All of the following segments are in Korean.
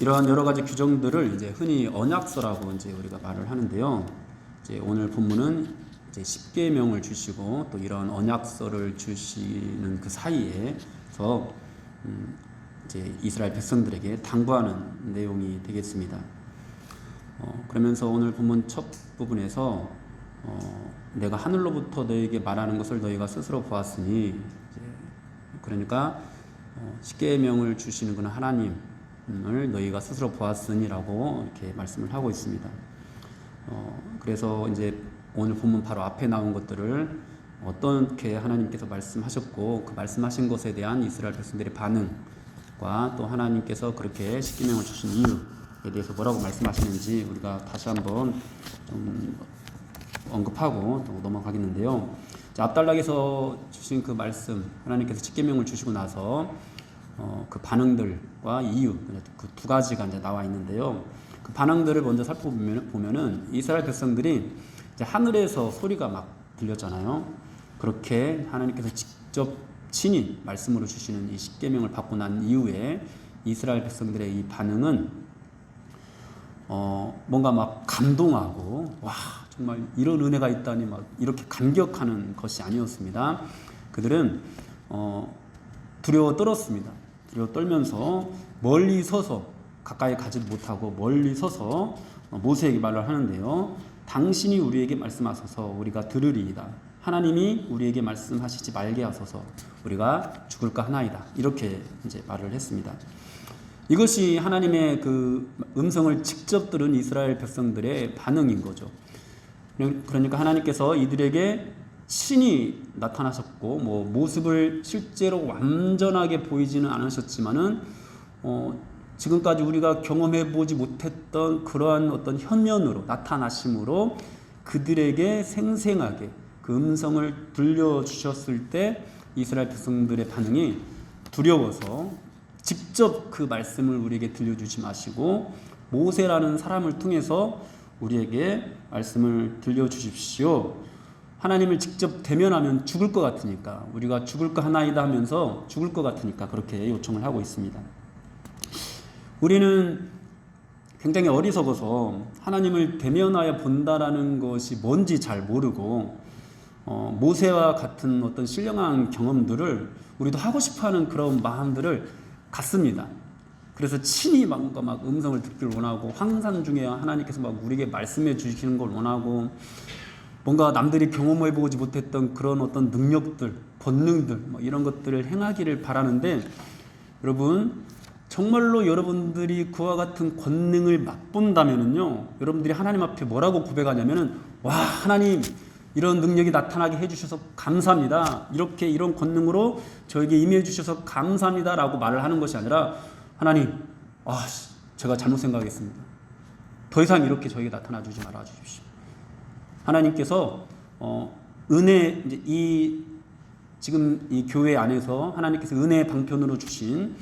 이러한 여러 가지 규정들을 이제 흔히 언약서라고 이제 우리가 말을 하는데요. 이제 오늘 본문은 이제 십계명을 주시고 또 이러한 언약서를 주시는 그 사이에서 이제 이스라엘 백성들에게 당부하는 내용이 되겠습니다. 그러면서 오늘 본문 첫 부분에서 내가 하늘로부터 너에게 말하는 것을 너희가 스스로 보았으니, 이제 그러니까 십계명을 주시는 그는 하나님을 너희가 스스로 보았으니라고 이렇게 말씀을 하고 있습니다. 그래서 이제 오늘 본문 바로 앞에 나온 것들을 어떻게 하나님께서 말씀하셨고 그 말씀하신 것에 대한 이스라엘 백성들의 반응과 또 하나님께서 그렇게 십계명을 주신 이유에 대해서 뭐라고 말씀하시는지 우리가 다시 한번 좀 언급하고 또 넘어가겠는데요. 앞단락에서 주신 그 말씀, 하나님께서 십계명을 주시고 나서 그 반응들과 이유, 그 두 가지가 이제 나와 있는데요. 그 반응들을 먼저 살펴보면은 이스라엘 백성들이 이제 하늘에서 소리가 막 들렸잖아요. 그렇게 하나님께서 직접 친히 말씀으로 주시는 이 십계명을 받고 난 이후에 이스라엘 백성들의 이 반응은 뭔가 막 감동하고 와 정말 이런 은혜가 있다니 막 이렇게 감격하는 것이 아니었습니다. 그들은 두려워 떨었습니다. 두려워 떨면서 멀리 서서, 가까이 가지도 못하고 멀리 서서 모세에게 말을 하는데요. 당신이 우리에게 말씀하소서 우리가 들으리이다. 하나님이 우리에게 말씀하시지 말게 하소서 우리가 죽을까 하나이다. 이렇게 이제 말을 했습니다. 이것이 하나님의 그 음성을 직접 들은 이스라엘 백성들의 반응인 거죠. 그러니까 하나님께서 이들에게 신이 나타나셨고 모습을 실제로 완전하게 보이지는 않으셨지만은 지금까지 우리가 경험해 보지 못했던 그러한 어떤 현면으로 나타나심으로 그들에게 생생하게 그 음성을 들려주셨을 때 이스라엘 백성들의 반응이 두려워서 직접 그 말씀을 우리에게 들려주지 마시고 모세라는 사람을 통해서 우리에게 말씀을 들려주십시오. 하나님을 직접 대면하면 죽을 것 같으니까, 우리가 죽을까 하나이다 하면서 죽을 것 같으니까 그렇게 요청을 하고 있습니다. 우리는 굉장히 어리석어서 하나님을 대면하여 본다라는 것이 뭔지 잘 모르고 모세와 같은 어떤 신령한 경험들을 우리도 하고 싶어하는 그런 마음들을 갖습니다. 그래서 친히 막 음성을 듣기를 원하고 황산 중에 하나님께서 막 우리에게 말씀해 주시는 걸 원하고 뭔가 남들이 경험해 보지 못했던 그런 어떤 능력들, 본능들 이런 것들을 행하기를 바라는데, 여러분 정말로 여러분들이 그와 같은 권능을 맛본다면은요, 여러분들이 하나님 앞에 뭐라고 고백하냐면은 와 하나님 이런 능력이 나타나게 해주셔서 감사합니다. 이렇게 이런 권능으로 저에게 임해 주셔서 감사합니다 라고 말을 하는 것이 아니라 하나님 제가 잘못 생각했습니다. 더 이상 이렇게 저에게 나타나 주지 말아 주십시오. 하나님께서 은혜, 이제 지금 이 교회 안에서 하나님께서 은혜의 방편으로 주신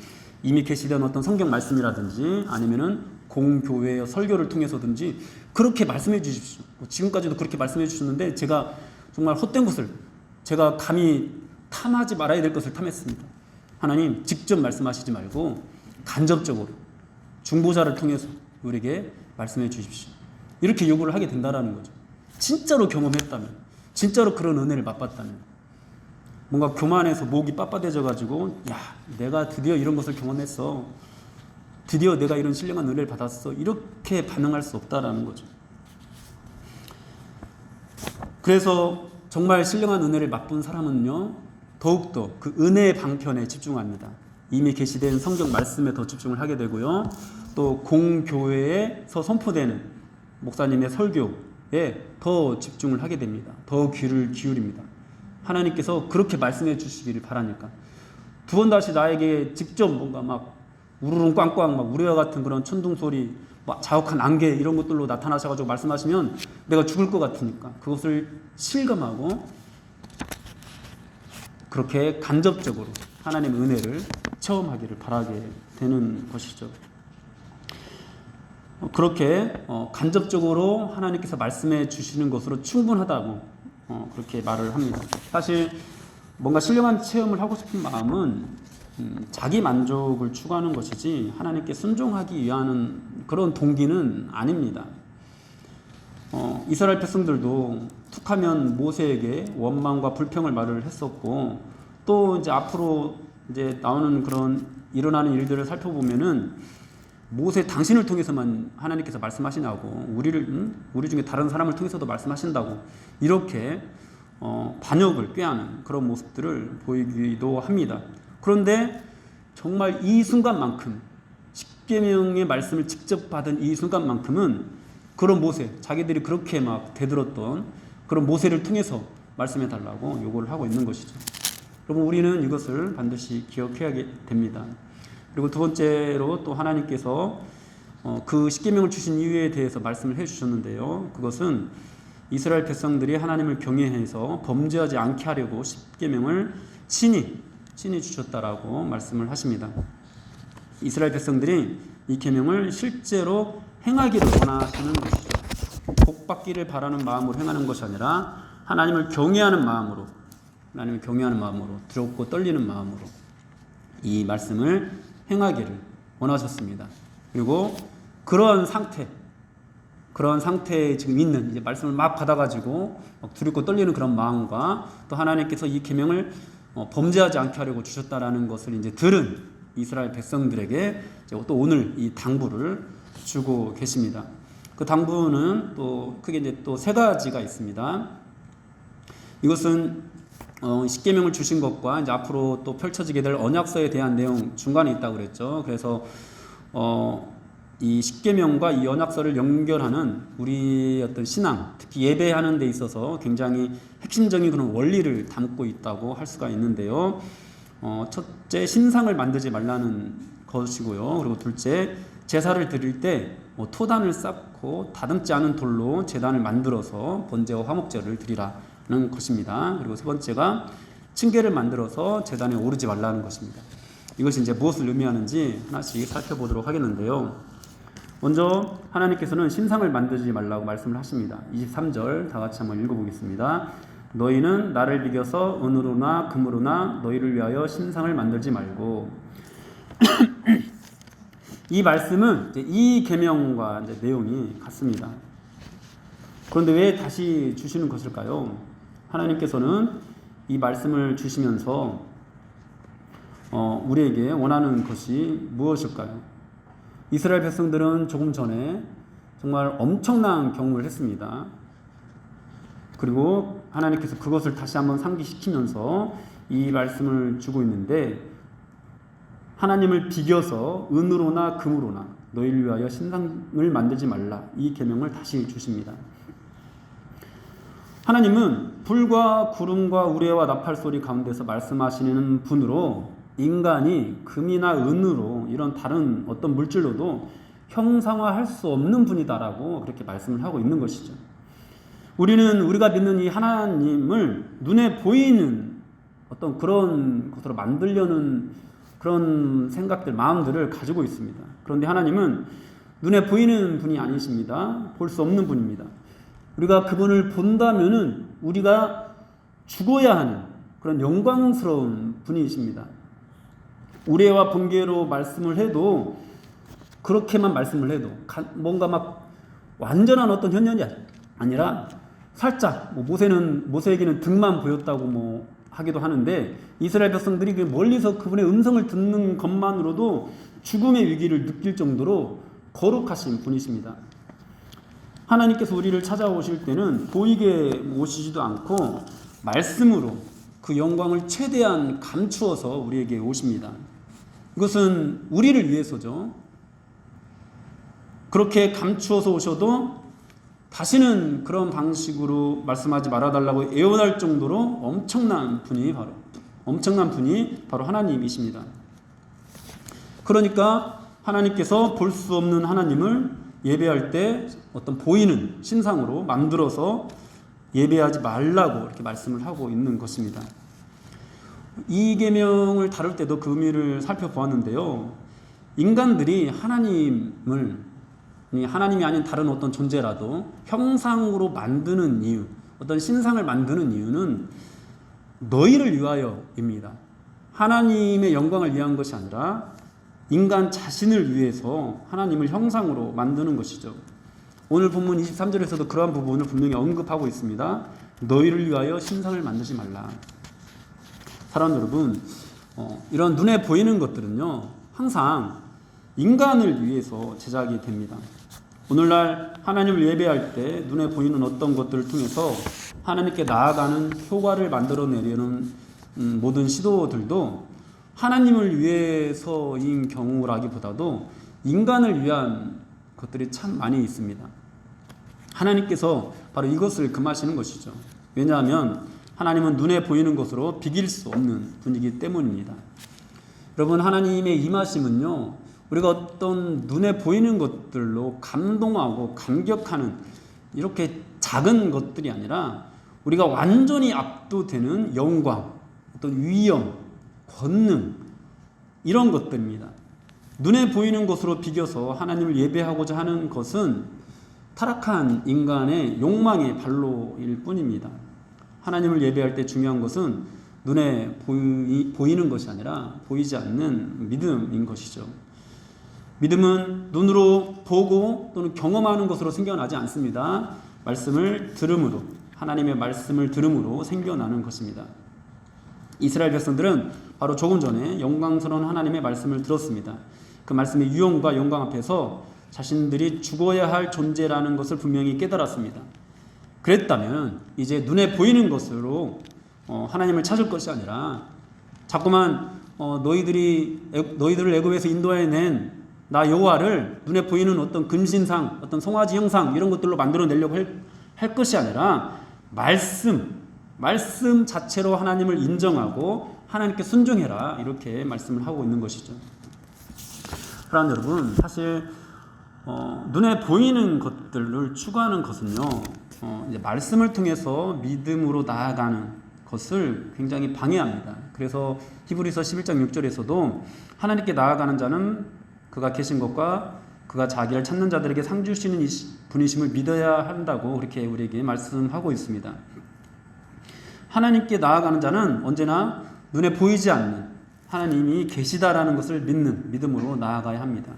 이미 계시된 어떤 성경 말씀이라든지 아니면은 공교회 설교를 통해서든지 그렇게 말씀해 주십시오. 지금까지도 그렇게 말씀해 주셨는데 제가 정말 헛된 것을, 제가 감히 탐하지 말아야 될 것을 탐했습니다. 하나님 직접 말씀하시지 말고 간접적으로 중보자를 통해서 우리에게 말씀해 주십시오. 이렇게 요구를 하게 된다라는 거죠. 진짜로 경험했다면, 진짜로 그런 은혜를 맛봤다면, 뭔가 교만해서 목이 빳빳해져 가지고 내가 드디어 이런 것을 경험했어, 드디어 내가 이런 신령한 은혜를 받았어, 이렇게 반응할 수 없다라는 거죠. 그래서 정말 신령한 은혜를 맛본 사람은요 더욱더 그 은혜의 방편에 집중합니다. 이미 계시된 성경 말씀에 더 집중을 하게 되고요, 또 공교회에서 선포되는 목사님의 설교에 더 집중을 하게 됩니다. 더 귀를 기울입니다. 하나님께서 그렇게 말씀해 주시기를 바라니까. 두 번 다시 나에게 직접 뭔가 막 우르릉 꽝꽝 막 우레와 같은 그런 천둥 소리, 막 자욱한 안개 이런 것들로 나타나셔가지고 말씀하시면 내가 죽을 것 같으니까 그것을 실감하고 그렇게 간접적으로 하나님의 은혜를 체험하기를 바라게 되는 것이죠. 그렇게 간접적으로 하나님께서 말씀해 주시는 것으로 충분하다고 그렇게 말을 합니다. 사실 뭔가 신령한 체험을 하고 싶은 마음은 자기 만족을 추구하는 것이지 하나님께 순종하기 위한 그런 동기는 아닙니다. 이스라엘 백성들도 툭하면 모세에게 원망과 불평을 말을 했었고, 또 이제 앞으로 이제 나오는 그런 일어나는 일들을 살펴보면은 모세 당신을 통해서만 하나님께서 말씀하시냐고, 우리 중에 다른 사람을 통해서도 말씀하신다고 이렇게 반역을 꾀하는 그런 모습들을 보이기도 합니다. 그런데 정말 이 순간만큼, 십계명의 말씀을 직접 받은 이 순간만큼은 그런 모세, 자기들이 그렇게 막 대들었던 그런 모세를 통해서 말씀해 달라고 요구를 하고 있는 것이죠. 여러분, 우리는 이것을 반드시 기억해야 됩니다. 그리고 두 번째로 또 하나님께서 그 십계명을 주신 이유에 대해서 말씀을 해 주셨는데요. 그것은 이스라엘 백성들이 하나님을 경외해서 범죄하지 않게 하려고 십계명을 친히 주셨다라고 말씀을 하십니다. 이스라엘 백성들이 이 계명을 실제로 행하기를 원하시는 것이죠. 복받기를 바라는 마음으로 행하는 것이 아니라 하나님을 경외하는 마음으로, 두렵고 떨리는 마음으로 이 말씀을 행하기를 원하셨습니다. 그리고 그런 상태에 지금 있는, 이제 말씀을 막 받아가지고 막 두렵고 떨리는 그런 마음과 또 하나님께서 이 계명을 범죄하지 않게 하려고 주셨다라는 것을 이제 들은 이스라엘 백성들에게 또 오늘 이 당부를 주고 계십니다. 그 당부는 또 크게 이제 또 세 가지가 있습니다. 이것은 십계명을 주신 것과 이제 앞으로 또 펼쳐지게 될 언약서에 대한 내용 중간에 있다고 그랬죠. 그래서 이 십계명과 이 언약서를 연결하는 우리 어떤 신앙, 특히 예배하는 데 있어서 굉장히 핵심적인 그런 원리를 담고 있다고 할 수가 있는데요. 첫째, 신상을 만들지 말라는 것이고요. 그리고 둘째, 제사를 드릴 때 토단을 쌓고 다듬지 않은 돌로 제단을 만들어서 번제와 화목제를 드리라는 것입니다. 그리고 세 번째가 층계를 만들어서 제단에 오르지 말라는 것입니다. 이것이 이제 무엇을 의미하는지 하나씩 살펴보도록 하겠는데요. 먼저 하나님께서는 신상을 만들지 말라고 말씀을 하십니다. 23절 다 같이 한번 읽어보겠습니다. 너희는 나를 비겨서 은으로나 금으로나 너희를 위하여 신상을 만들지 말고. 이 말씀은 이제 이 계명과 이제 내용이 같습니다. 그런데 왜 다시 주시는 것일까요? 하나님께서는 이 말씀을 주시면서 우리에게 원하는 것이 무엇일까요? 이스라엘 백성들은 조금 전에 정말 엄청난 경험을 했습니다. 그리고 하나님께서 그것을 다시 한번 상기시키면서 이 말씀을 주고 있는데, 하나님을 비겨서 은으로나 금으로나 너희를 위하여 신상을 만들지 말라, 이 계명을 다시 주십니다. 하나님은 불과 구름과 우레와 나팔 소리 가운데서 말씀하시는 분으로 인간이 금이나 은으로 이런 다른 어떤 물질로도 형상화할 수 없는 분이다라고 그렇게 말씀을 하고 있는 것이죠. 우리가 믿는 이 하나님을 눈에 보이는 어떤 그런 것으로 만들려는 그런 생각들, 마음들을 가지고 있습니다. 그런데 하나님은 눈에 보이는 분이 아니십니다. 볼 수 없는 분입니다. 우리가 그분을 본다면은 우리가 죽어야 하는 그런 영광스러운 분이십니다. 우레와 번개로 말씀을 해도, 그렇게만 말씀을 해도 뭔가 막 완전한 어떤 현현이 아니라 살짝 모세에게는 등만 보였다고 하기도 하는데, 이스라엘 백성들이 멀리서 그분의 음성을 듣는 것만으로도 죽음의 위기를 느낄 정도로 거룩하신 분이십니다. 하나님께서 우리를 찾아오실 때는 보이게 오시지도 않고 말씀으로 그 영광을 최대한 감추어서 우리에게 오십니다. 이것은 우리를 위해서죠. 그렇게 감추어서 오셔도 다시는 그런 방식으로 말씀하지 말아달라고 애원할 정도로 엄청난 분이 바로 하나님이십니다. 그러니까 하나님께서 볼 수 없는 하나님을 예배할 때 어떤 보이는 신상으로 만들어서 예배하지 말라고 이렇게 말씀을 하고 있는 것입니다. 이 계명을 다룰 때도 그 의미를 살펴보았는데요. 인간들이 하나님이 아닌 다른 어떤 존재라도 형상으로 만드는 이유, 어떤 신상을 만드는 이유는 너희를 위하여입니다. 하나님의 영광을 위한 것이 아니라 인간 자신을 위해서 하나님을 형상으로 만드는 것이죠. 오늘 본문 23절에서도 그러한 부분을 분명히 언급하고 있습니다. 너희를 위하여 신상을 만들지 말라. 사랑 여러분, 이런 눈에 보이는 것들은요, 항상 인간을 위해서 제작이 됩니다. 오늘날 하나님을 예배할 때 눈에 보이는 어떤 것들을 통해서 하나님께 나아가는 효과를 만들어내려는 모든 시도들도 하나님을 위해서인 경우라기보다도 인간을 위한 것들이 참 많이 있습니다. 하나님께서 바로 이것을 금하시는 것이죠. 왜냐하면 하나님은 눈에 보이는 것으로 비길 수 없는 분이기 때문입니다. 여러분, 하나님의 임하심은요, 우리가 어떤 눈에 보이는 것들로 감동하고 감격하는 이렇게 작은 것들이 아니라 우리가 완전히 압도되는 영광, 어떤 위엄, 권능, 이런 것들입니다. 눈에 보이는 것으로 비겨서 하나님을 예배하고자 하는 것은 타락한 인간의 욕망의 발로일 뿐입니다. 하나님을 예배할 때 중요한 것은 눈에 보이는 것이 아니라 보이지 않는 믿음인 것이죠. 믿음은 눈으로 보고 또는 경험하는 것으로 생겨나지 않습니다. 말씀을 들음으로, 하나님의 말씀을 들음으로 생겨나는 것입니다. 이스라엘 백성들은 바로 조금 전에 영광스러운 하나님의 말씀을 들었습니다. 그 말씀의 유형과 영광 앞에서 자신들이 죽어야 할 존재라는 것을 분명히 깨달았습니다. 그랬다면 이제 눈에 보이는 것으로 하나님을 찾을 것이 아니라 자꾸만 너희들을 애굽에서 인도해낸 나 여호와를 눈에 보이는 어떤 금신상, 어떤 송아지 형상 이런 것들로 만들어내려고 할 것이 아니라 말씀 자체로 하나님을 인정하고 하나님께 순종해라, 이렇게 말씀을 하고 있는 것이죠. 그러나 여러분, 사실 눈에 보이는 것들을 추구하는 것은요, 이제 말씀을 통해서 믿음으로 나아가는 것을 굉장히 방해합니다. 그래서 히브리서 11장 6절에서도 하나님께 나아가는 자는 그가 계신 것과 그가 자기를 찾는 자들에게 상 주시는 분이심을 믿어야 한다고 그렇게 우리에게 말씀하고 있습니다. 하나님께 나아가는 자는 언제나 눈에 보이지 않는 하나님이 계시다라는 것을 믿는 믿음으로 나아가야 합니다.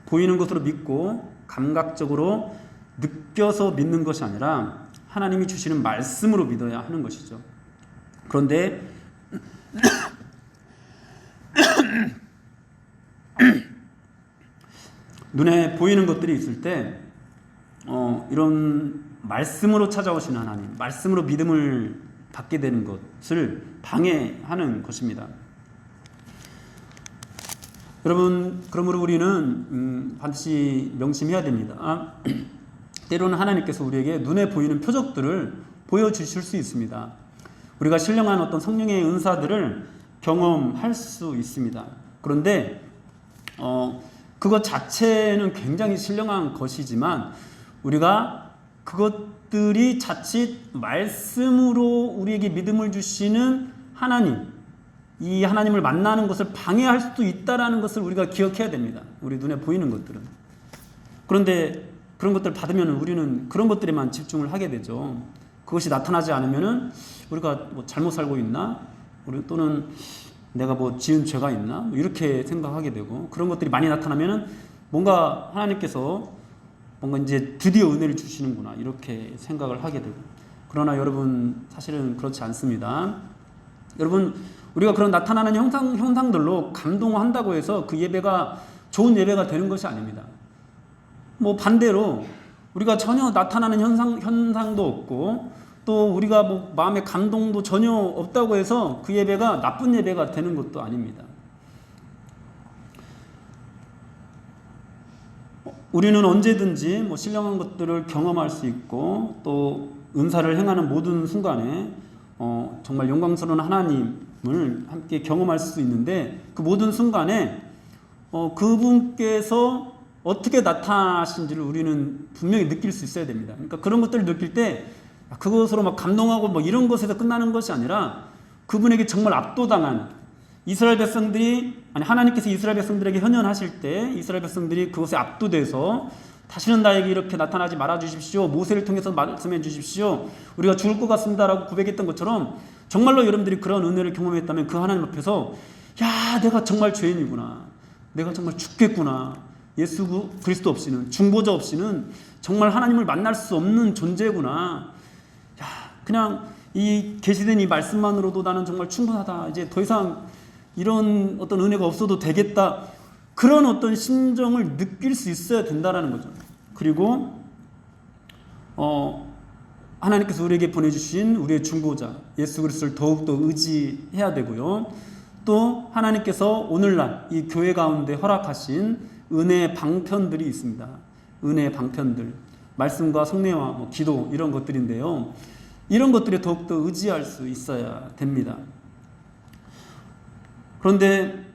보이는 것으로 믿고 감각적으로 느껴서 믿는 것이 아니라 하나님이 주시는 말씀으로 믿어야 하는 것이죠. 그런데 눈에 보이는 것들이 있을 때 이런 말씀으로 찾아오시는 하나님, 말씀으로 믿음을 받게 되는 것을 방해하는 것입니다. 여러분, 그러므로 우리는 반드시 명심해야 됩니다. 때로는 하나님께서 우리에게 눈에 보이는 표적들을 보여주실 수 있습니다. 우리가 신령한 어떤 성령의 은사들을 경험할 수 있습니다. 그런데 그것 자체는 굉장히 신령한 것이지만 우리가 그것들이 자칫 말씀으로 우리에게 믿음을 주시는 하나님, 이 하나님을 만나는 것을 방해할 수도 있다는 것을 우리가 기억해야 됩니다. 우리 눈에 보이는 것들은. 그런데 그런 것들을 받으면 우리는 그런 것들에만 집중을 하게 되죠. 그것이 나타나지 않으면 우리가 뭐 잘못 살고 있나? 또는 내가 뭐 지은 죄가 있나? 이렇게 생각하게 되고, 그런 것들이 많이 나타나면 뭔가 하나님께서 뭔가 이제 드디어 은혜를 주시는구나, 이렇게 생각을 하게 되고. 그러나 여러분, 사실은 그렇지 않습니다. 여러분, 우리가 그런 나타나는 형상들로 감동한다고 해서 그 예배가 좋은 예배가 되는 것이 아닙니다. 뭐 반대로 우리가 전혀 나타나는 현상도 없고 또 우리가 뭐 마음의 감동도 전혀 없다고 해서 그 예배가 나쁜 예배가 되는 것도 아닙니다. 우리는 언제든지 뭐 신령한 것들을 경험할 수 있고 또 은사를 행하는 모든 순간에 정말 영광스러운 하나님을 함께 경험할 수 있는데, 그 모든 순간에 그분께서 어떻게 나타나신지를 우리는 분명히 느낄 수 있어야 됩니다. 그러니까 그런 것들을 느낄 때 그것으로 막 감동하고 뭐 이런 것에서 끝나는 것이 아니라 그분에게 정말 압도당한 이스라엘 백성들이, 하나님께서 이스라엘 백성들에게 현현하실 때 이스라엘 백성들이 그것에 압도돼서 다시는 나에게 이렇게 나타나지 말아 주십시오. 모세를 통해서 말씀해 주십시오. 우리가 죽을 것 같습니다라고 고백했던 것처럼 정말로 여러분들이 그런 은혜를 경험했다면 그 하나님 앞에서 야, 내가 정말 죄인이구나. 내가 정말 죽겠구나. 예수 그리스도 없이는, 중보자 없이는 정말 하나님을 만날 수 없는 존재구나. 야, 그냥 이 계시된 이 말씀만으로도 나는 정말 충분하다. 이제 더 이상 이런 어떤 은혜가 없어도 되겠다. 그런 어떤 심정을 느낄 수 있어야 된다라는 거죠. 그리고 하나님께서 우리에게 보내주신 우리의 중보자 예수 그리스도를 더욱더 의지해야 되고요. 또 하나님께서 오늘날 이 교회 가운데 허락하신 은혜의 방편들이 있습니다. 은혜의 방편들, 말씀과 성례와 기도 이런 것들인데요. 이런 것들에 더욱더 의지할 수 있어야 됩니다. 그런데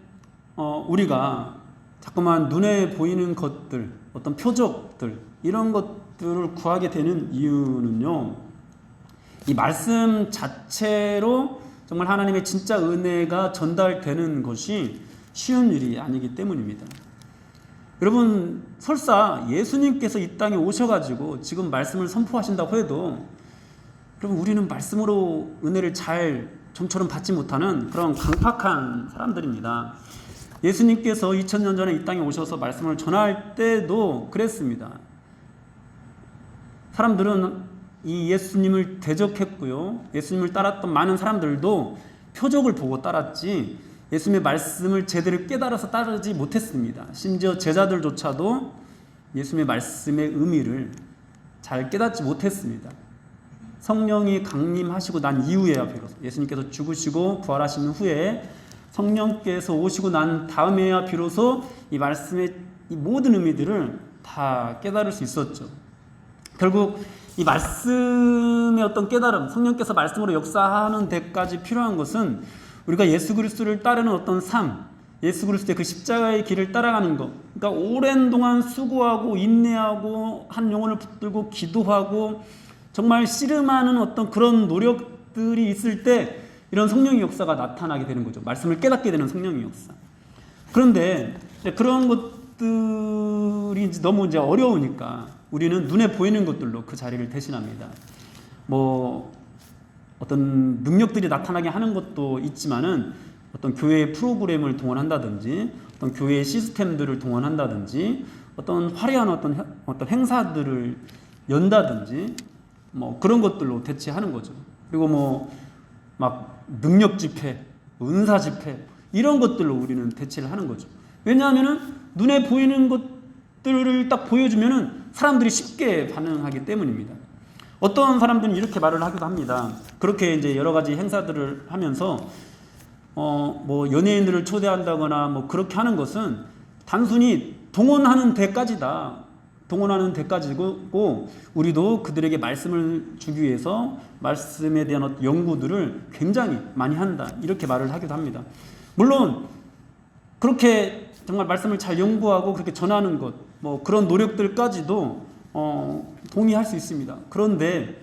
우리가 자꾸만 눈에 보이는 것들, 어떤 표적들 이런 것들을 구하게 되는 이유는요, 이 말씀 자체로 정말 하나님의 진짜 은혜가 전달되는 것이 쉬운 일이 아니기 때문입니다. 여러분, 설사 예수님께서 이 땅에 오셔가지고 지금 말씀을 선포하신다고 해도 여러분, 우리는 말씀으로 은혜를 잘 좀처럼 받지 못하는 그런 강팍한 사람들입니다. 예수님께서 2000년 전에 이 땅에 오셔서 말씀을 전할 때도 그랬습니다. 사람들은 이 예수님을 대적했고요. 예수님을 따랐던 많은 사람들도 표적을 보고 따랐지 예수님의 말씀을 제대로 깨달아서 따르지 못했습니다. 심지어 제자들조차도 예수님의 말씀의 의미를 잘 깨닫지 못했습니다. 성령이 강림하시고 난 이후에야 비로소, 예수님께서 죽으시고 부활하신 후에 성령께서 오시고 난 다음에야 비로소 이 말씀의 이 모든 의미들을 다 깨달을 수 있었죠. 결국 이 말씀의 어떤 깨달음, 성령께서 말씀으로 역사하는 데까지 필요한 것은 우리가 예수 그리스도를 따르는 어떤 삶, 예수 그리스도의 그 십자가의 길을 따라가는 것, 그러니까 오랜 동안 수고하고 인내하고 한 영혼을 붙들고 기도하고 정말 씨름하는 어떤 그런 노력들이 있을 때 이런 성령의 역사가 나타나게 되는 거죠. 말씀을 깨닫게 되는 성령의 역사. 그런데 그런 것들이 너무 이제 어려우니까 우리는 눈에 보이는 것들로 그 자리를 대신합니다. 어떤 능력들이 나타나게 하는 것도 있지만은 어떤 교회의 프로그램을 동원한다든지 어떤 교회의 시스템들을 동원한다든지 어떤 화려한 어떤 행사들을 연다든지 그런 것들로 대체하는 거죠. 그리고 막 능력 집회, 은사 집회 이런 것들로 우리는 대체를 하는 거죠. 왜냐하면은 눈에 보이는 것들을 딱 보여주면은 사람들이 쉽게 반응하기 때문입니다. 어떤 사람들은 이렇게 말을 하기도 합니다. 그렇게 이제 여러 가지 행사들을 하면서 연예인들을 초대한다거나 그렇게 하는 것은 단순히 동원하는 데까지다. 동원하는 데까지고 우리도 그들에게 말씀을 주기 위해서 말씀에 대한 연구들을 굉장히 많이 한다. 이렇게 말을 하기도 합니다. 물론 그렇게 정말 말씀을 잘 연구하고 그렇게 전하는 것, 그런 노력들까지도 동의할 수 있습니다. 그런데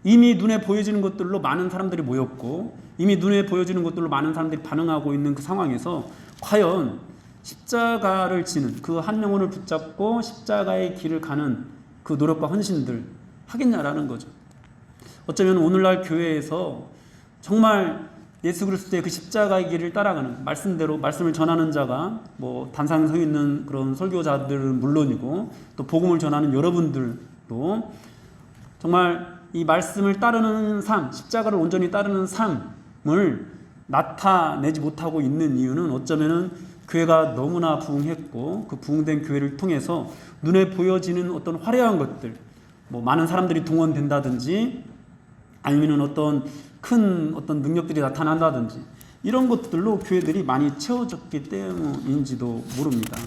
이미 눈에 보여지는 것들로 많은 사람들이 모였고 이미 눈에 보여지는 것들로 많은 사람들이 반응하고 있는 그 상황에서 과연 십자가를 지는 그 한 영혼을 붙잡고 십자가의 길을 가는 그 노력과 헌신들 하겠냐라는 거죠. 어쩌면 오늘날 교회에서 정말 예수 그리스도의 그 십자가의 길을 따라가는 말씀대로 말씀을 전하는 자가 단상에 서 있는 그런 설교자들은 물론이고 또 복음을 전하는 여러분들도 정말 이 말씀을 따르는 삶, 십자가를 온전히 따르는 삶을 나타내지 못하고 있는 이유는 어쩌면은 교회가 너무나 부흥했고 그 부흥된 교회를 통해서 눈에 보여지는 어떤 화려한 것들, 많은 사람들이 동원된다든지 아니면 어떤 큰 어떤 능력들이 나타난다든지 이런 것들로 교회들이 많이 채워졌기 때문인지도 모릅니다.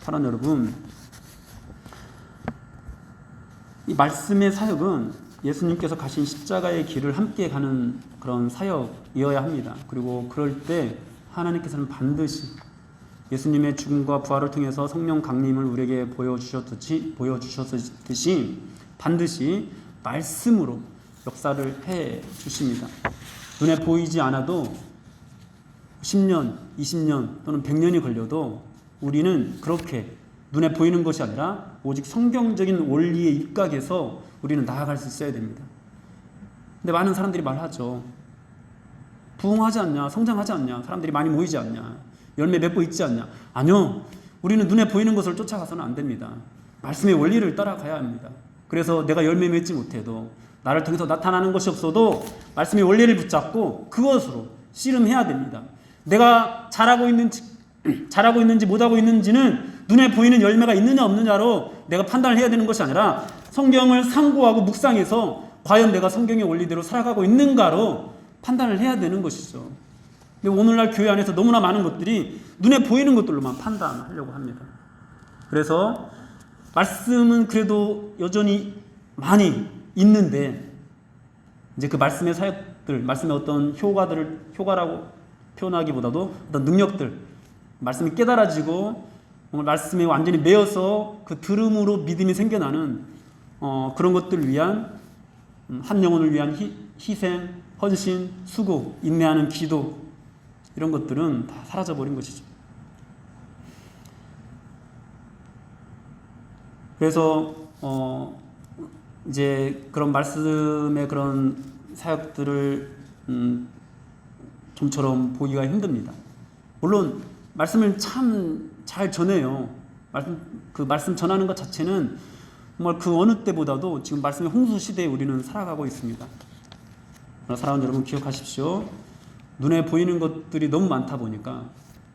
사랑 여러분, 이 말씀의 사역은 예수님께서 가신 십자가의 길을 함께 가는 그런 사역이어야 합니다. 그리고 그럴 때 하나님께서는 반드시 예수님의 죽음과 부활을 통해서 성령 강림을 우리에게 보여주셨듯이 반드시 말씀으로 역사를 해 주십니다. 눈에 보이지 않아도 10년, 20년 또는 100년이 걸려도 우리는 그렇게 눈에 보이는 것이 아니라 오직 성경적인 원리에 입각해서 우리는 나아갈 수 있어야 됩니다. 근데 많은 사람들이 말하죠. 부흥하지 않냐? 성장하지 않냐? 사람들이 많이 모이지 않냐? 열매 맺고 있지 않냐? 아니요. 우리는 눈에 보이는 것을 쫓아가서는 안 됩니다. 말씀의 원리를 따라가야 합니다. 그래서 내가 열매 맺지 못해도 나를 통해서 나타나는 것이 없어도 말씀의 원리를 붙잡고 그것으로 씨름해야 됩니다. 내가 잘하고 있는지 못하고 있는지는 눈에 보이는 열매가 있느냐 없느냐로 내가 판단을 해야 되는 것이 아니라 성경을 상고하고 묵상해서 과연 내가 성경의 원리대로 살아가고 있는가로 판단을 해야 되는 것이죠. 근데 오늘날 교회 안에서 너무나 많은 것들이 눈에 보이는 것들로만 판단하려고 합니다. 그래서 말씀은 그래도 여전히 많이 있는데 이제 그 말씀의 사역들, 말씀의 어떤 효과라고 표현하기보다도 어떤 능력들, 말씀이 깨달아지고 말씀에 완전히 매여서 그 들음으로 믿음이 생겨나는 그런 것들을 위한 한 영혼을 위한 희생, 헌신, 수고, 인내하는 기도 이런 것들은 다 사라져버린 것이죠. 그래서 이제 그런 말씀의 그런 사역들을 좀처럼 보기가 힘듭니다. 물론 말씀을 참 잘 전해요. 말씀 전하는 것 자체는 정말 그 어느 때보다도 지금 말씀의 홍수 시대에 우리는 살아가고 있습니다. 사랑하는 여러분 기억하십시오. 눈에 보이는 것들이 너무 많다 보니까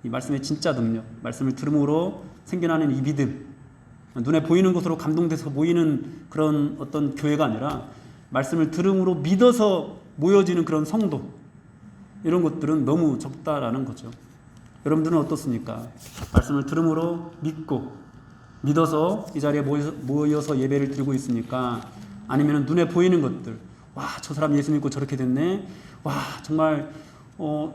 이 말씀의 진짜 능력, 말씀을 들음으로 생겨나는 이 믿음, 눈에 보이는 것으로 감동돼서 모이는 그런 어떤 교회가 아니라 말씀을 들음으로 믿어서 모여지는 그런 성도, 이런 것들은 너무 적다라는 거죠. 여러분들은 어떻습니까? 말씀을 들음으로 믿고 믿어서 이 자리에 모여서 예배를 드리고 있습니까? 아니면 눈에 보이는 것들, 와, 저 사람 예수 믿고 저렇게 됐네, 와, 정말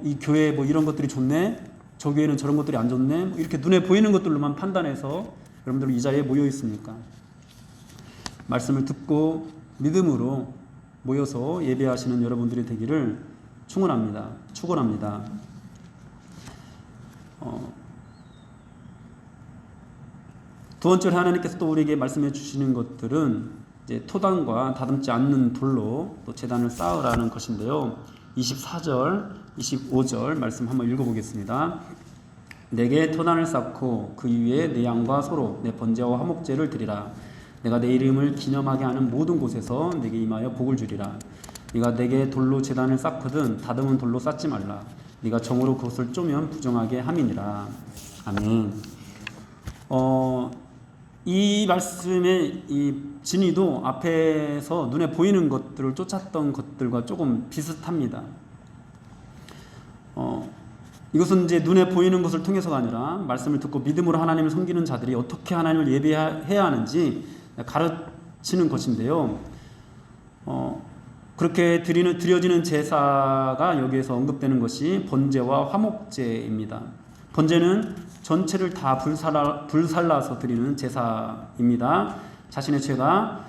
이 교회 뭐 이런 것들이 좋네, 저 교회는 저런 것들이 안 좋네, 뭐 이렇게 눈에 보이는 것들로만 판단해서 여러분들 이 자리에 모여 있습니까? 말씀을 듣고 믿음으로 모여서 예배하시는 여러분들이 되기를 축원합니다. 두 번째로 하나님께서 또 우리에게 말씀해 주시는 것들은 이제 토단과 다듬지 않는 돌로 또 제단을 쌓으라는 것인데요. 24절, 25절 말씀 한번 읽어보겠습니다. 내게 토단을 쌓고 그 위에 내 양과 소로 내 번제와 화목제를 드리라. 내가 내 이름을 기념하게 하는 모든 곳에서 내게 임하여 복을 주리라. 네가 내게 돌로 제단을 쌓거든 다듬은 돌로 쌓지 말라. 네가 정으로 그것을 쪼면 부정하게 함이니라. 아멘. 이 말씀의 이 진의도 앞에서 눈에 보이는 것들을 쫓았던 것들과 조금 비슷합니다. 이것은 이제 눈에 보이는 것을 통해서가 아니라 말씀을 듣고 믿음으로 하나님을 섬기는 자들이 어떻게 하나님을 예배해야 하는지 가르치는 것인데요. 그렇게 드려지는 제사가 여기에서 언급되는 것이 번제와 화목제입니다. 번제는 전체를 다 불살라서 드리는 제사입니다. 자신의 죄가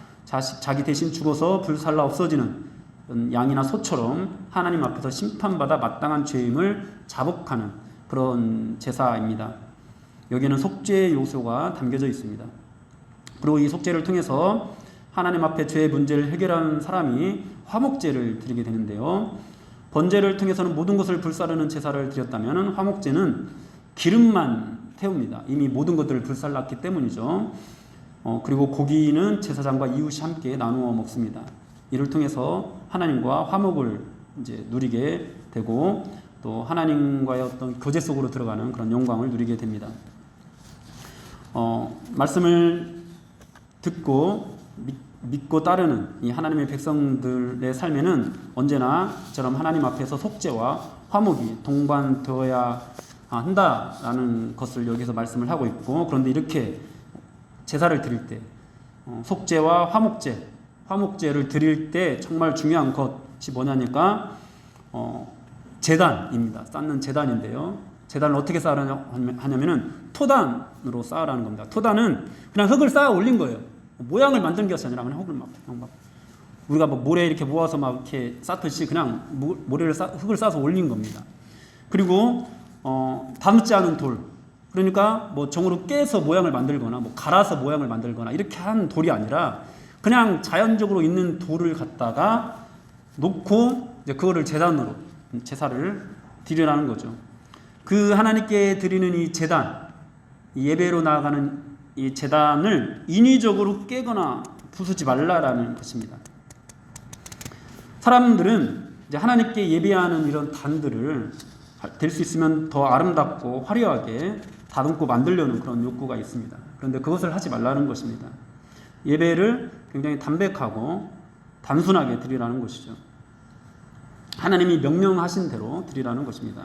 자기 대신 죽어서 불살라 없어지는 양이나 소처럼 하나님 앞에서 심판받아 마땅한 죄임을 자복하는 그런 제사입니다. 여기에는 속죄의 요소가 담겨져 있습니다. 그리고 이 속죄를 통해서 하나님 앞에 죄의 문제를 해결하는 사람이 화목제를 드리게 되는데요. 번제를 통해서는 모든 것을 불사르는 제사를 드렸다면 화목제는 기름만 태웁니다. 이미 모든 것들을 불살랐기 때문이죠. 그리고 고기는 제사장과 이웃이 함께 나누어 먹습니다. 이를 통해서 하나님과 화목을 이제 누리게 되고 또 하나님과의 어떤 교제 속으로 들어가는 그런 영광을 누리게 됩니다. 말씀을 듣고 믿고 따르는 이 하나님의 백성들의 삶에는 언제나 이처럼 하나님 앞에서 속죄와 화목이 동반되어야 한다라는 것을 여기서 말씀을 하고 있고, 그런데 이렇게 제사를 드릴 때 속죄와 화목제를 드릴 때 정말 중요한 것이 뭐냐니까 제단입니다. 쌓는 제단인데요. 제단을 어떻게 쌓으냐면은 토단으로 쌓으라는 겁니다. 토단은 그냥 흙을 쌓아 올린 거예요. 모양을 만든 것이 아니라 그냥 흙을 막 우리가 뭐 모래 이렇게 모아서 막 이렇게 쌓듯이 그냥 흙을 쌓아서 올린 겁니다. 그리고 다듬지 않은 돌, 그러니까 뭐 정으로 깨서 모양을 만들거나 뭐 갈아서 모양을 만들거나 이렇게 한 돌이 아니라 그냥 자연적으로 있는 돌을 갖다가 놓고 이제 그거를 제단으로 제사를 드리라는 거죠. 그 하나님께 드리는 이 제단, 이 예배로 나아가는 이 제단을 인위적으로 깨거나 부수지 말라라는 것입니다. 사람들은 이제 하나님께 예배하는 이런 단들을 될 수 있으면 더 아름답고 화려하게 다듬고 만들려는 그런 욕구가 있습니다. 그런데 그것을 하지 말라는 것입니다. 예배를 굉장히 담백하고 단순하게 드리라는 것이죠. 하나님이 명령하신 대로 드리라는 것입니다.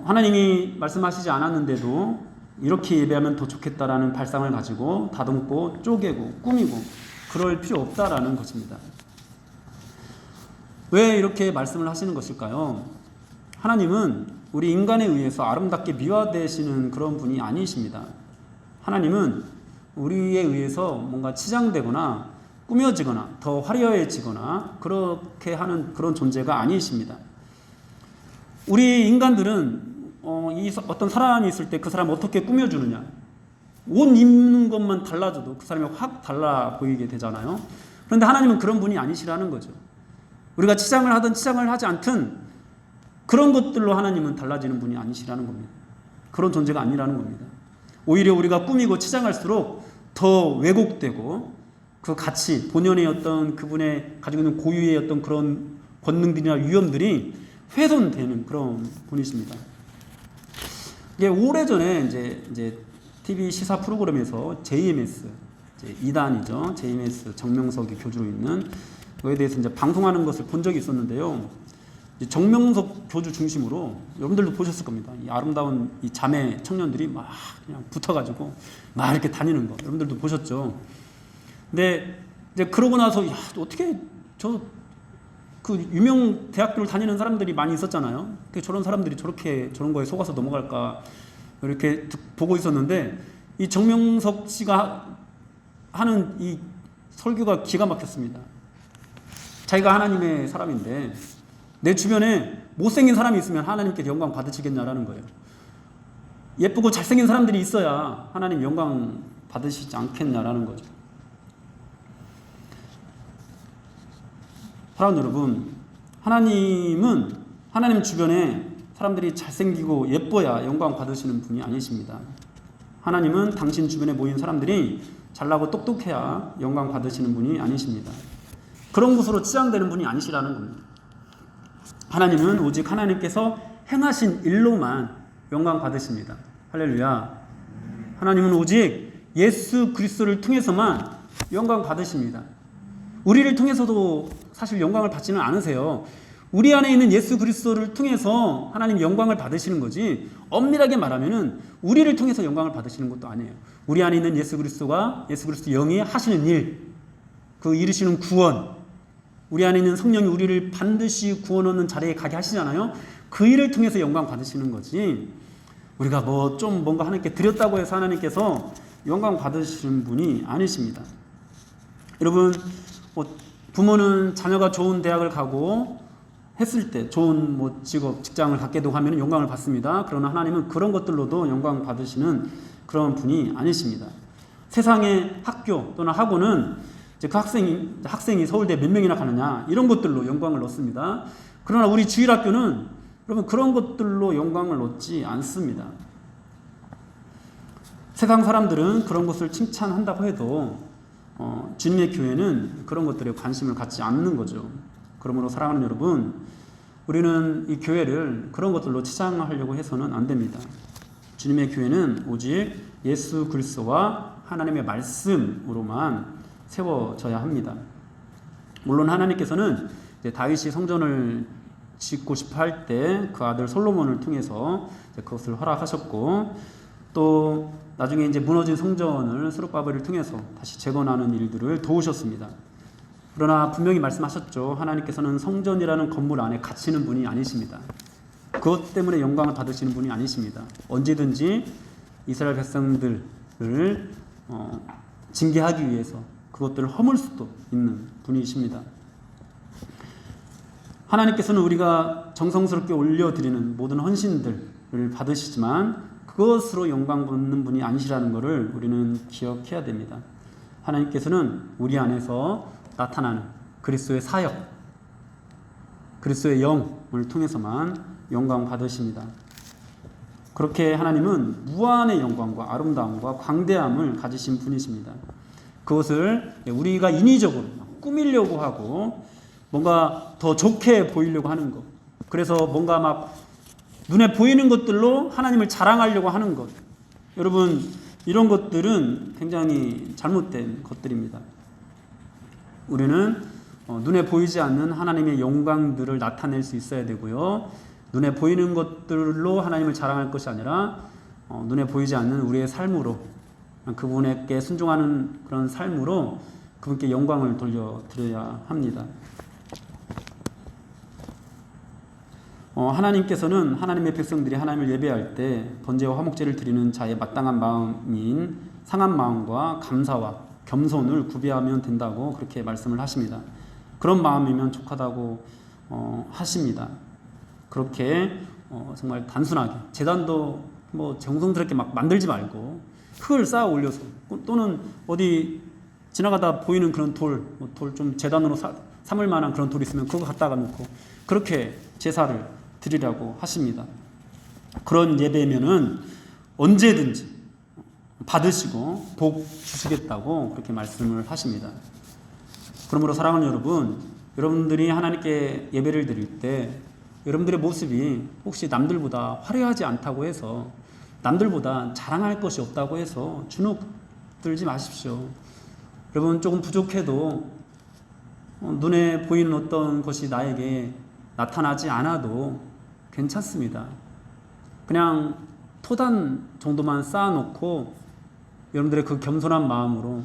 하나님이 말씀하시지 않았는데도 이렇게 예배하면 더 좋겠다라는 발상을 가지고 다듬고 쪼개고 꾸미고 그럴 필요 없다라는 것입니다. 왜 이렇게 말씀을 하시는 것일까요? 하나님은 우리 인간에 의해서 아름답게 미화되시는 그런 분이 아니십니다. 하나님은 우리에 의해서 뭔가 치장되거나 꾸며지거나 더 화려해지거나 그렇게 하는 그런 존재가 아니십니다. 우리 인간들은 어떤 사람이 있을 때 그 사람을 어떻게 꾸며주느냐, 옷 입는 것만 달라져도 그 사람이 확 달라 보이게 되잖아요. 그런데 하나님은 그런 분이 아니시라는 거죠. 우리가 치장을 하든 치장을 하지 않든 그런 것들로 하나님은 달라지는 분이 아니시라는 겁니다. 그런 존재가 아니라는 겁니다. 오히려 우리가 꾸미고 치장할수록 더 왜곡되고 그 가치, 본연의 어떤 그분의 가지고 있는 고유의 어떤 그런 권능들이나 위엄들이 훼손되는 그런 분이십니다. 이게 오래전에 이제 TV 시사 프로그램에서 JMS, 2단이죠. JMS 정명석이 교주로 있는 그에 대해서 이제 방송하는 것을 본 적이 있었는데요. 정명석 교주 중심으로 여러분들도 보셨을 겁니다. 이 아름다운 이 자매 청년들이 막 그냥 붙어가지고 막 이렇게 다니는 거 여러분들도 보셨죠. 근데 이제 그러고 나서 야, 어떻게 그 유명 대학교를 다니는 사람들이 많이 있었잖아요. 저런 사람들이 저런 거에 속아서 넘어갈까 이렇게 보고 있었는데 이 정명석 씨가 하는 이 설교가 기가 막혔습니다. 자기가 하나님의 사람인데 내 주변에 못생긴 사람이 있으면 하나님께서 영광 받으시겠냐라는 거예요. 예쁘고 잘생긴 사람들이 있어야 하나님 영광 받으시지 않겠냐라는 거죠. 사랑하는 여러분, 하나님은 하나님 주변에 사람들이 잘생기고 예뻐야 영광 받으시는 분이 아니십니다. 하나님은 당신 주변에 모인 사람들이 잘나고 똑똑해야 영광 받으시는 분이 아니십니다. 그런 것으로 치장되는 분이 아니시라는 겁니다. 하나님은 오직 하나님께서 행하신 일로만 영광 받으십니다. 할렐루야. 하나님은 오직 예수 그리스도를 통해서만 영광 받으십니다. 우리를 통해서도 사실 영광을 받지는 않으세요. 우리 안에 있는 예수 그리스도를 통해서 하나님 영광을 받으시는 거지, 엄밀하게 말하면은 우리를 통해서 영광을 받으시는 것도 아니에요. 우리 안에 있는 예수 그리스도가 예수 그리스도 영이 하시는 일, 그 이루시는 구원, 우리 안에 있는 성령이 우리를 반드시 구원하는 자리에 가게 하시잖아요. 그 일을 통해서 영광 받으시는 거지, 우리가 뭐 좀 뭔가 하나님께 드렸다고 해서 하나님께서 영광 받으시는 분이 아니십니다. 여러분, 부모는 자녀가 좋은 대학을 가고 했을 때 좋은 뭐 직업, 직장을 갖게도 하면 영광을 받습니다. 그러나 하나님은 그런 것들로도 영광 받으시는 그런 분이 아니십니다. 세상의 학교 또는 학원은 이제 그 학생이 서울대 몇 명이나 가느냐 이런 것들로 영광을 얻습니다. 그러나 우리 주일학교는 여러분 그런 것들로 영광을 얻지 않습니다. 세상 사람들은 그런 것을 칭찬한다고 해도 주님의 교회는 그런 것들에 관심을 갖지 않는 거죠. 그러므로 사랑하는 여러분, 우리는 이 교회를 그런 것들로 치장하려고 해서는 안 됩니다. 주님의 교회는 오직 예수 그리스도와 하나님의 말씀으로만 세워져야 합니다. 물론 하나님께서는 이제 다윗이 성전을 짓고 싶어 할 때 그 아들 솔로몬을 통해서 그것을 허락하셨고, 또 나중에 이제 무너진 성전을 스룹바벨을 통해서 다시 재건하는 일들을 도우셨습니다. 그러나 분명히 말씀하셨죠. 하나님께서는 성전이라는 건물 안에 갇히는 분이 아니십니다. 그것 때문에 영광을 받으시는 분이 아니십니다. 언제든지 이스라엘 백성들을 징계하기 위해서 그것들을 허물 수도 있는 분이십니다. 하나님께서는 우리가 정성스럽게 올려드리는 모든 헌신들, 받으시지만 그것으로 영광 받는 분이 아니시라는 것을 우리는 기억해야 됩니다. 하나님께서는 우리 안에서 나타나는 그리스도의 사역, 그리스도의 영을 통해서만 영광 받으십니다. 그렇게 하나님은 무한의 영광과 아름다움과 광대함을 가지신 분이십니다. 그것을 우리가 인위적으로 꾸미려고 하고 뭔가 더 좋게 보이려고 하는 것, 그래서 뭔가 막 눈에 보이는 것들로 하나님을 자랑하려고 하는 것, 여러분 이런 것들은 굉장히 잘못된 것들입니다. 우리는 눈에 보이지 않는 하나님의 영광들을 나타낼 수 있어야 되고요, 눈에 보이는 것들로 하나님을 자랑할 것이 아니라 눈에 보이지 않는 우리의 삶으로, 그분에게 순종하는 그런 삶으로 그분께 영광을 돌려드려야 합니다. 하나님께서는 하나님의 백성들이 하나님을 예배할 때 번제와 화목제를 드리는 자의 마땅한 마음인 상한 마음과 감사와 겸손을 구비하면 된다고 그렇게 말씀을 하십니다. 그런 마음이면 족하다고 하십니다. 그렇게 정말 단순하게 제단도 뭐 정성스럽게 막 만들지 말고 흙을 쌓아 올려서, 또는 어디 지나가다 보이는 그런 돌 좀 제단으로 삼을 만한 그런 돌이 있으면 그거 갖다가 놓고 그렇게 제사를 드리라고 하십니다. 그런 예배면은 언제든지 받으시고 복 주시겠다고 그렇게 말씀을 하십니다. 그러므로 사랑하는 여러분, 여러분들이 하나님께 예배를 드릴 때 여러분들의 모습이 혹시 남들보다 화려하지 않다고 해서, 남들보다 자랑할 것이 없다고 해서 주눅 들지 마십시오. 여러분 조금 부족해도 눈에 보이는 어떤 것이 나에게 나타나지 않아도 괜찮습니다. 그냥 토단 정도만 쌓아놓고 여러분들의 그 겸손한 마음으로,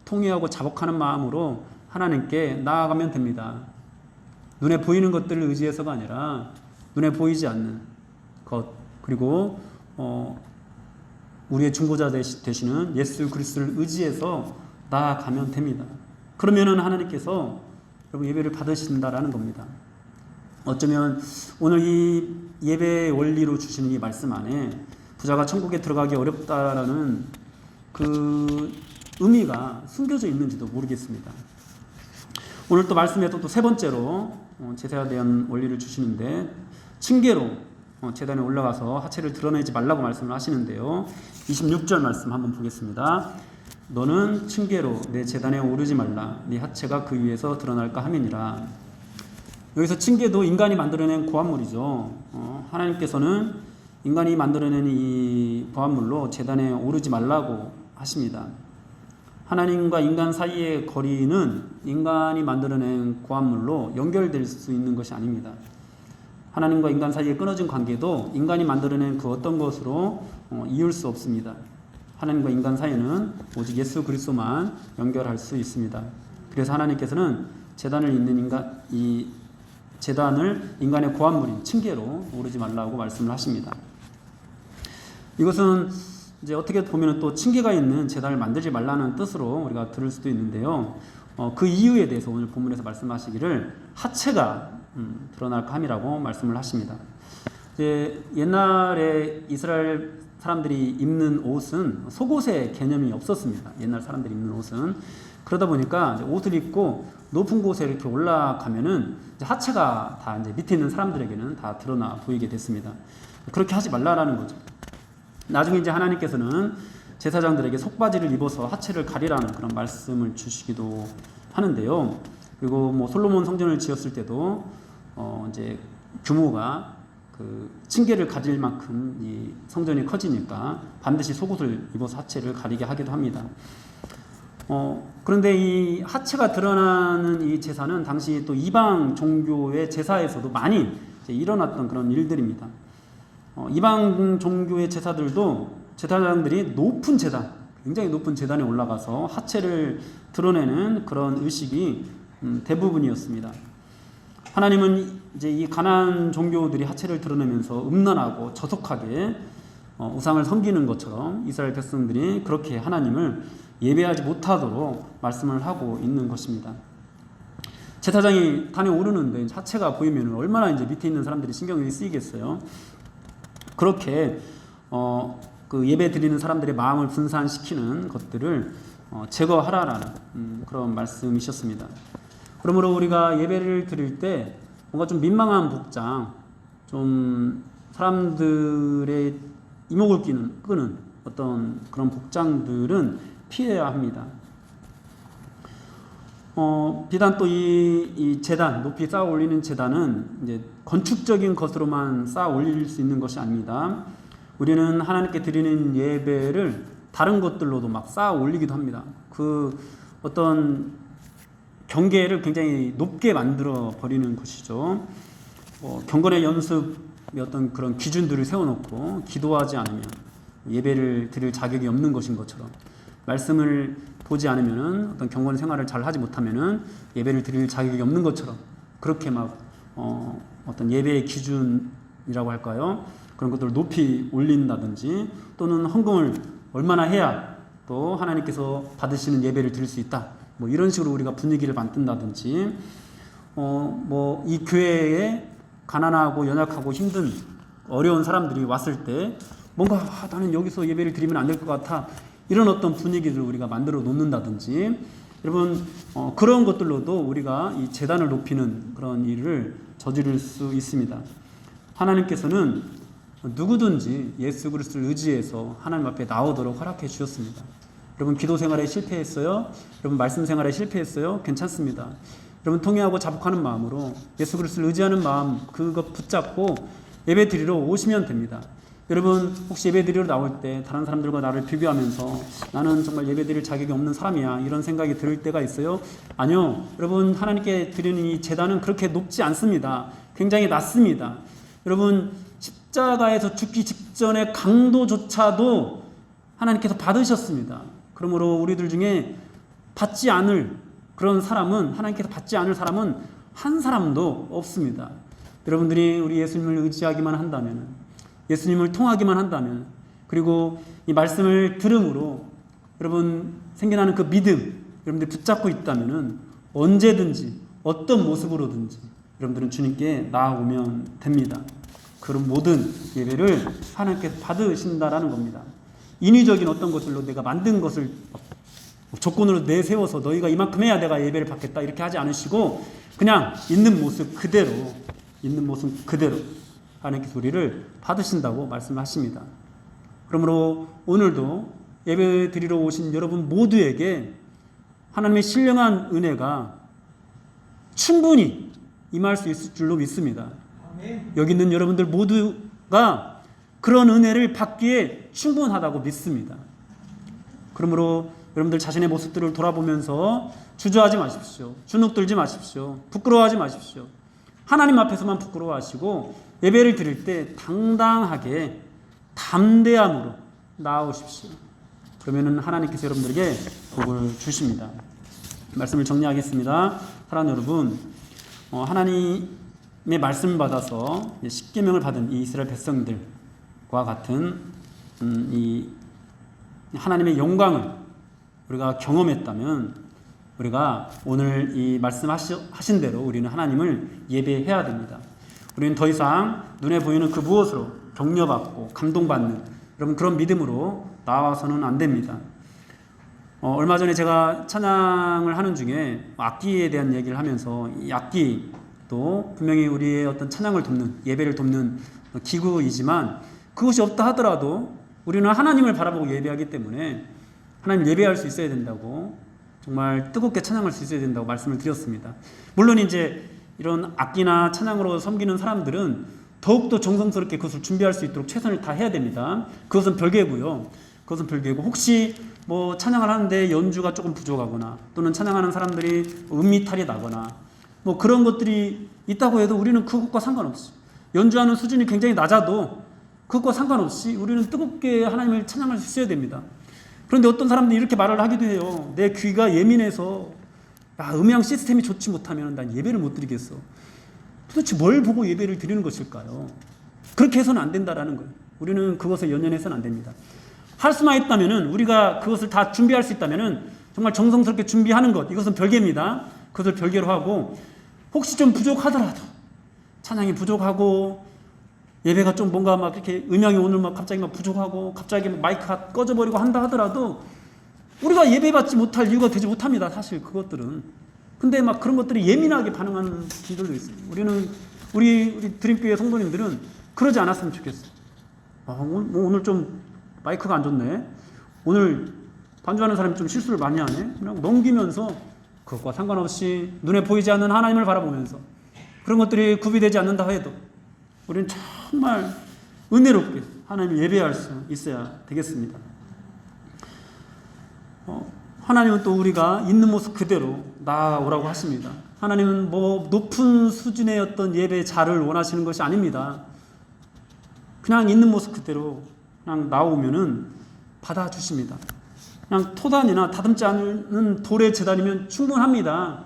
통회하고 자복하는 마음으로 하나님께 나아가면 됩니다. 눈에 보이는 것들을 의지해서가 아니라 눈에 보이지 않는 것, 그리고 우리의 중보자 되시는 예수 그리스도를 의지해서 나아가면 됩니다. 그러면은 하나님께서 여러분 예배를 받으신다라는 겁니다. 어쩌면 오늘 이 예배의 원리로 주시는 이 말씀 안에 부자가 천국에 들어가기 어렵다라는 그 의미가 숨겨져 있는지도 모르겠습니다. 오늘 또 말씀에도 또 세 번째로 제사에 대한 원리를 주시는데, 층계로 제단에 올라가서 하체를 드러내지 말라고 말씀을 하시는데요. 26절 말씀 한번 보겠습니다. 너는 층계로 내 제단에 오르지 말라. 네 하체가 그 위에서 드러날까 함이니라. 여기서 층계도 인간이 만들어낸 고함물이죠. 하나님께서는 인간이 만들어낸 이 고함물로 제단에 오르지 말라고 하십니다. 하나님과 인간 사이의 거리는 인간이 만들어낸 고함물로 연결될 수 있는 것이 아닙니다. 하나님과 인간 사이에 끊어진 관계도 인간이 만들어낸 그 어떤 것으로 이을 수 없습니다. 하나님과 인간 사이는 오직 예수 그리스도만 연결할 수 있습니다. 그래서 하나님께서는 제단을 잇는 이 제단을 인간의 고함물인 층계로 오르지 말라고 말씀을 하십니다. 이것은 이제 어떻게 보면 또 층계가 있는 제단을 만들지 말라는 뜻으로 우리가 들을 수도 있는데요. 그 이유에 대해서 오늘 본문에서 말씀하시기를 하체가 드러날까 함이라고 말씀을 하십니다. 이제 옛날에 이스라엘 사람들이 입는 옷은 속옷의 개념이 없었습니다. 옛날 사람들이 입는 옷은. 그러다 보니까 이제 옷을 입고 높은 곳에 이렇게 올라가면은 이제 하체가 다 이제 밑에 있는 사람들에게는 다 드러나 보이게 됐습니다. 그렇게 하지 말라라는 거죠. 나중에 이제 하나님께서는 제사장들에게 속바지를 입어서 하체를 가리라는 그런 말씀을 주시기도 하는데요. 그리고 뭐 솔로몬 성전을 지었을 때도 이제 규모가 그 층계를 가질 만큼 이 성전이 커지니까 반드시 속옷을 입어서 하체를 가리게 하기도 합니다. 그런데 이 하체가 드러나는 이 제사는 당시 또 이방 종교의 제사에서도 많이 이제 일어났던 그런 일들입니다. 이방 종교의 제사들도 제사장들이 높은 제단, 굉장히 높은 제단에 올라가서 하체를 드러내는 그런 의식이 대부분이었습니다. 하나님은 이제 이 가나안 종교들이 하체를 드러내면서 음란하고 저속하게 우상을 섬기는 것처럼 이스라엘 백성들이 그렇게 하나님을 예배하지 못하도록 말씀을 하고 있는 것입니다. 제사장이 단에 오르는데 하체가 보이면 얼마나 이제 밑에 있는 사람들이 신경이 쓰이겠어요. 그렇게 그 예배 드리는 사람들의 마음을 분산시키는 것들을 제거하라라는 그런 말씀이셨습니다. 그러므로 우리가 예배를 드릴 때 뭔가 좀 민망한 복장, 좀 사람들의 이목을 끄는 어떤 그런 복장들은 피해야 합니다. 비단 또 이 제단, 높이 쌓아 올리는 제단은 이제 건축적인 것으로만 쌓아 올릴 수 있는 것이 아닙니다. 우리는 하나님께 드리는 예배를 다른 것들로도 막 쌓아 올리기도 합니다. 그 어떤 경계를 굉장히 높게 만들어 버리는 것이죠. 경건의 연습의 어떤 그런 기준들을 세워놓고 기도하지 않으면 예배를 드릴 자격이 없는 것인 것처럼, 말씀을 보지 않으면은 어떤 경건 생활을 잘 하지 못하면은 예배를 드릴 자격이 없는 것처럼, 그렇게 막 어떤 예배의 기준이라고 할까요? 그런 것들을 높이 올린다든지, 또는 헌금을 얼마나 해야 또 하나님께서 받으시는 예배를 드릴 수 있다, 뭐 이런 식으로 우리가 분위기를 만든다든지, 뭐 이 교회에 가난하고 연약하고 힘든 어려운 사람들이 왔을 때 뭔가 나는 여기서 예배를 드리면 안 될 것 같아, 이런 어떤 분위기를 우리가 만들어 놓는다든지, 여러분 그런 것들로도 우리가 이 제단을 높이는 그런 일을 저지를 수 있습니다. 하나님께서는 누구든지 예수 그리스도를 의지해서 하나님 앞에 나오도록 허락해 주셨습니다. 여러분 기도 생활에 실패했어요? 여러분 말씀 생활에 실패했어요? 괜찮습니다. 여러분 통회하고 자복하는 마음으로 예수 그리스도를 의지하는 마음, 그것 붙잡고 예배 드리러 오시면 됩니다. 여러분 혹시 예배 드리러 나올 때 다른 사람들과 나를 비교하면서 나는 정말 예배 드릴 자격이 없는 사람이야, 이런 생각이 들 때가 있어요? 아니요. 여러분 하나님께 드리는 이 제단은 그렇게 높지 않습니다. 굉장히 낮습니다. 여러분 십자가에서 죽기 직전의 강도조차도 하나님께서 받으셨습니다. 그러므로 우리들 중에 받지 않을 그런 사람은, 하나님께서 받지 않을 사람은 한 사람도 없습니다. 여러분들이 우리 예수님을 의지하기만 한다면, 예수님을 통하기만 한다면, 그리고 이 말씀을 들음으로 여러분 생겨나는 그 믿음, 여러분들이 붙잡고 있다면 언제든지 어떤 모습으로든지 여러분들은 주님께 나아오면 됩니다. 그런 모든 예배를 하나님께서 받으신다라는 겁니다. 인위적인 어떤 것들로 내가 만든 것을 조건으로 내세워서 너희가 이만큼 해야 내가 예배를 받겠다, 이렇게 하지 않으시고 그냥 있는 모습 그대로 하나님께서 우리를 받으신다고 말씀하십니다. 그러므로 오늘도 예배 드리러 오신 여러분 모두에게 하나님의 신령한 은혜가 충분히 임할 수 있을 줄로 믿습니다. 여기 있는 여러분들 모두가 그런 은혜를 받기에 충분하다고 믿습니다. 그러므로 여러분들 자신의 모습들을 돌아보면서 주저하지 마십시오. 주눅들지 마십시오. 부끄러워하지 마십시오. 하나님 앞에서만 부끄러워하시고 예배를 드릴 때 당당하게 담대함으로 나아오십시오. 그러면은 하나님께서 여러분들에게 복을 주십니다. 말씀을 정리하겠습니다. 사랑하는 여러분, 하나님의 말씀을 받아서 십계명을 받은 이 이스라엘 백성들과 같은 이 하나님의 영광을 우리가 경험했다면, 우리가 오늘 이 말씀하신 대로 우리는 하나님을 예배해야 됩니다. 우리는 더 이상 눈에 보이는 그 무엇으로 격려받고 감동받는 여러분 그런 믿음으로 나와서는 안 됩니다. 얼마 전에 제가 찬양을 하는 중에 악기에 대한 얘기를 하면서, 이 악기도 분명히 우리의 어떤 찬양을 돕는, 예배를 돕는 기구이지만 그것이 없다 하더라도 우리는 하나님을 바라보고 예배하기 때문에 하나님 예배할 수 있어야 된다고, 정말 뜨겁게 찬양할 수 있어야 된다고 말씀을 드렸습니다. 물론 이제 이런 악기나 찬양으로 섬기는 사람들은 더욱더 정성스럽게 그것을 준비할 수 있도록 최선을 다해야 됩니다. 그것은 별개고요. 그것은 별개고, 혹시 뭐 찬양을 하는데 연주가 조금 부족하거나, 또는 찬양하는 사람들이 음이탈이 나거나 뭐 그런 것들이 있다고 해도 우리는 그것과 상관없이, 연주하는 수준이 굉장히 낮아도 그것과 상관없이 우리는 뜨겁게 하나님을 찬양할 수 있어야 됩니다. 그런데 어떤 사람들이 이렇게 말을 하기도 해요. 내 귀가 예민해서 음향 시스템이 좋지 못하면 난 예배를 못 드리겠어. 도대체 뭘 보고 예배를 드리는 것일까요? 그렇게 해서는 안 된다라는 거예요. 우리는 그것에 연연해서는 안 됩니다. 할 수만 있다면은, 우리가 그것을 다 준비할 수 있다면은 정말 정성스럽게 준비하는 것, 이것은 별개입니다. 그것을 별개로 하고, 혹시 좀 부족하더라도, 찬양이 부족하고 예배가 좀 뭔가 막 이렇게 음향이 오늘 막 갑자기 막 부족하고 갑자기 마이크가 꺼져버리고 한다 하더라도 우리가 예배받지 못할 이유가 되지 못합니다. 사실 그것들은. 근데 막 그런 것들이 예민하게 반응하는 분들도 있어요. 우리 드림교회 성도님들은 그러지 않았으면 좋겠어요. 오늘 좀 마이크가 안 좋네. 오늘 반주하는 사람이 좀 실수를 많이 하네. 그냥 넘기면서 그것과 상관없이 눈에 보이지 않는 하나님을 바라보면서 그런 것들이 구비되지 않는다 해도 우리는 정말 은혜롭게 하나님을 예배할 수 있어야 되겠습니다. 하나님은 또 우리가 있는 모습 그대로 나아오라고 하십니다. 하나님은 뭐 높은 수준의 어떤 예배 자를 원하시는 것이 아닙니다. 그냥 있는 모습 그대로 그냥 나오면은 받아주십니다. 그냥 토단이나 다듬지 않은 돌의 제단이면 충분합니다.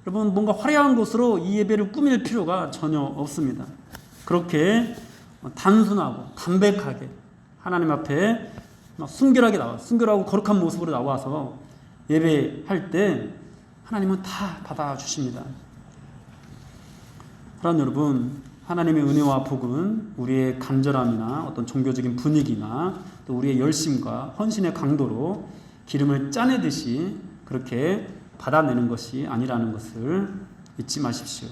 여러분 뭔가 화려한 것으로 이 예배를 꾸밀 필요가 전혀 없습니다. 그렇게 단순하고 담백하게 하나님 앞에 순결하게 순결하고 거룩한 모습으로 나와서 예배할 때 하나님은 다 받아주십니다. 그러나 여러분, 하나님의 은혜와 복은 우리의 간절함이나 어떤 종교적인 분위기나 또 우리의 열심과 헌신의 강도로 기름을 짜내듯이 그렇게 받아내는 것이 아니라는 것을 잊지 마십시오.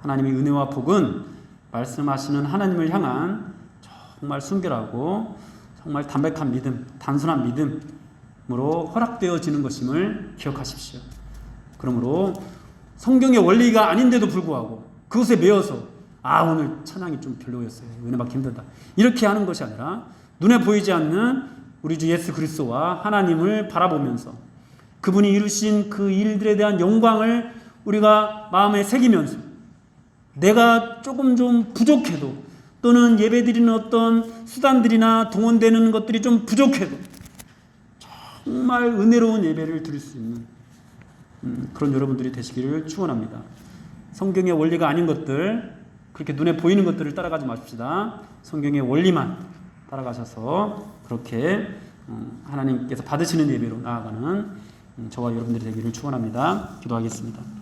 하나님의 은혜와 복은 말씀하시는 하나님을 향한 정말 순결하고 정말 담백한 믿음, 단순한 믿음으로 허락되어지는 것임을 기억하십시오. 그러므로 성경의 원리가 아닌데도 불구하고 그것에 매여서 오늘 찬양이 좀 별로였어요. 은혜 받기 힘들다. 이렇게 하는 것이 아니라 눈에 보이지 않는 우리 주 예수 그리스도와 하나님을 바라보면서 그분이 이루신 그 일들에 대한 영광을 우리가 마음에 새기면서 내가 조금 좀 부족해도 또는 예배드리는 어떤 수단들이나 동원되는 것들이 좀 부족해도 정말 은혜로운 예배를 드릴 수 있는 그런 여러분들이 되시기를 축원합니다. 성경의 원리가 아닌 것들, 그렇게 눈에 보이는 것들을 따라가지 마십시다. 성경의 원리만 따라가셔서 그렇게 하나님께서 받으시는 예배로 나아가는 저와 여러분들이 되기를 축원합니다. 기도하겠습니다.